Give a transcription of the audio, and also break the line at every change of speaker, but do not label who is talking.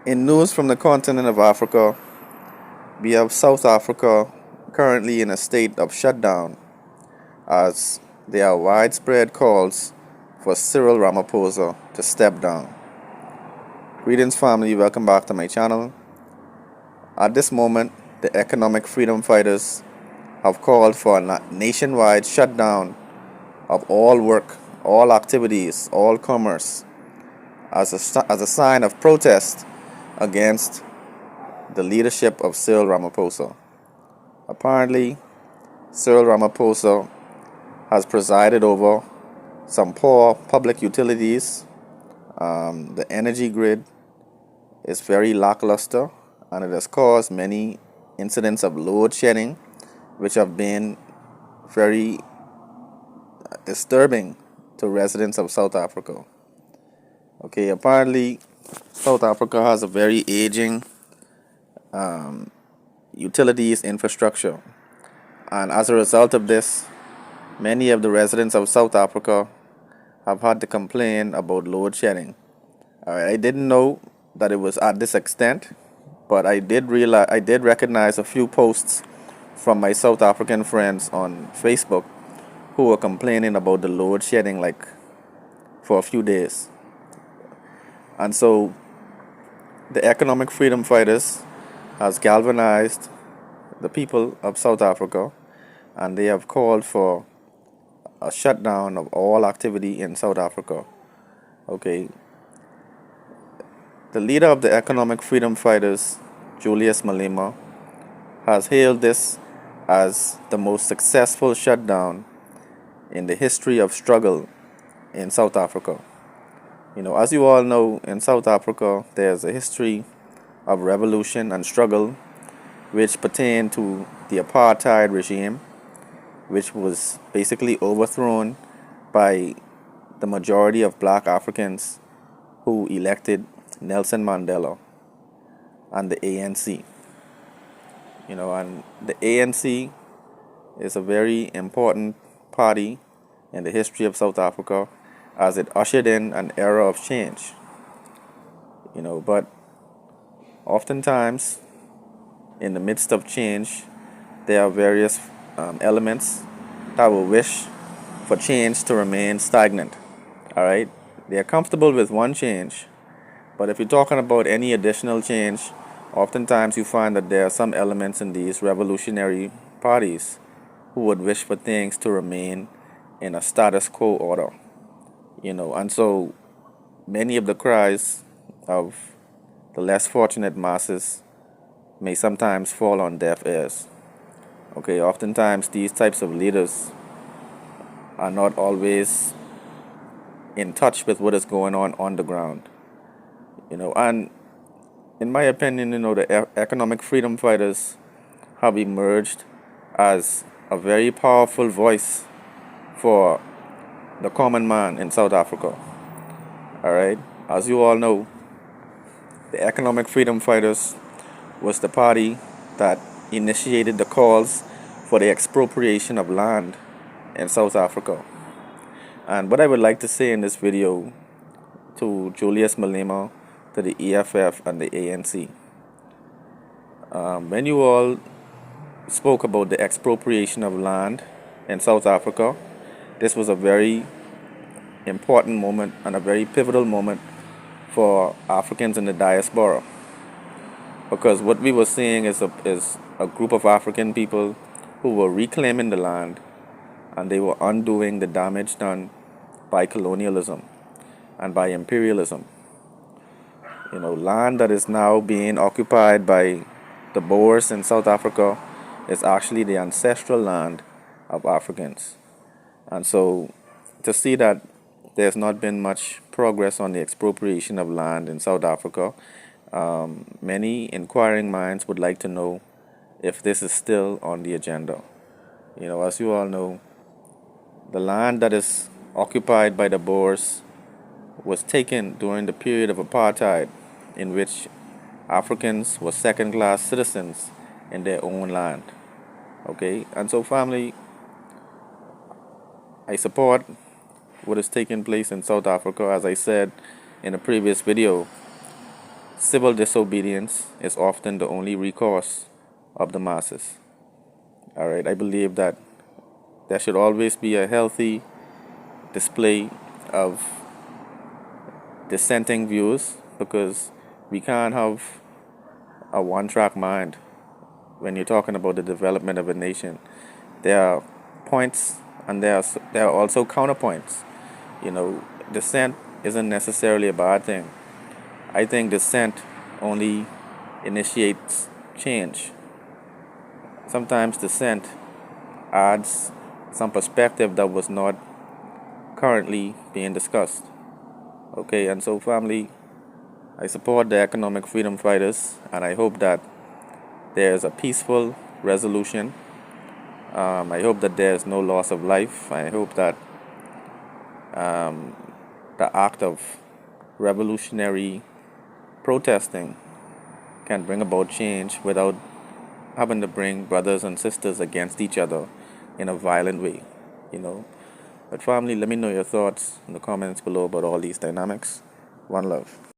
In news from the continent of Africa, we have South Africa currently in a state of shutdown as there are widespread calls for Cyril Ramaphosa to step down. Greetings, family. Welcome back to my channel. At this moment, the economic freedom fighters have called for a nationwide shutdown of all work, all activities, all commerce as a sign of protest against the leadership of Cyril Ramaphosa. Apparently, Cyril Ramaphosa has presided over some poor public utilities. The energy grid is very lackluster, and it has caused many incidents of load shedding, which have been very disturbing to residents of South Africa. Okay, apparently, South Africa has a very aging utilities infrastructure, and as a result of this, many of the residents of South Africa have had to complain about load shedding. I didn't know that it was at this extent, but I did recognize a few posts from my South African friends on Facebook who were complaining about the load shedding like for a few days. And so the economic freedom fighters has galvanized the people of South Africa, and they have called for a shutdown of all activity in South Africa. Okay. The leader of the economic freedom fighters, Julius Malema, has hailed this as the most successful shutdown in the history of struggle in South Africa. As you all know, in South Africa, there's a history of revolution and struggle which pertain to the apartheid regime, which was basically overthrown by the majority of black Africans who elected Nelson Mandela and the ANC. And the ANC is a very important party in the history of South Africa as it ushered in an era of change. But oftentimes in the midst of change, there are various elements that will wish for change to remain stagnant. All right? They are comfortable with one change, but if you're talking about any additional change, oftentimes you find that there are some elements in these revolutionary parties who would wish for things to remain in a status quo order. And so many of the cries of the less fortunate masses may sometimes fall on deaf ears. Okay, oftentimes these types of leaders are not always in touch with what is going on the ground. And in my opinion, the economic freedom fighters have emerged as a very powerful voice for the common man in South Africa. All right, as you all know, the economic freedom fighters was the party that initiated the calls for the expropriation of land in South Africa. And what I would like to say in this video to Julius Malema, to the EFF and the ANC, when you all spoke about the expropriation of land in South Africa, this was a very important moment and a very pivotal moment for Africans in the diaspora. Because what we were seeing is a group of African people who were reclaiming the land, and they were undoing the damage done by colonialism and by imperialism. Land that is now being occupied by the Boers in South Africa is actually the ancestral land of Africans. And so to see that there's not been much progress on the expropriation of land in South Africa, many inquiring minds would like to know if this is still on the agenda. As you all know, the land that is occupied by the Boers was taken during the period of apartheid, in which Africans were second-class citizens in their own land. Okay, and so family, I support what is taking place in South Africa. As I said in a previous video, civil disobedience is often the only recourse of the masses. All right, I believe that there should always be a healthy display of dissenting views because we can't have a one track mind when you're talking about the development of a nation. There are points and there are also counterpoints. Dissent isn't necessarily a bad thing. I think dissent only initiates change. Sometimes dissent adds some perspective that was not currently being discussed. Okay, and so family, I support the economic freedom fighters, and I hope that there's a peaceful resolution. I hope that there's no loss of life. I hope that the act of revolutionary protesting can bring about change without having to bring brothers and sisters against each other in a violent way, you know. But family, let me know your thoughts in the comments below about all these dynamics. One love.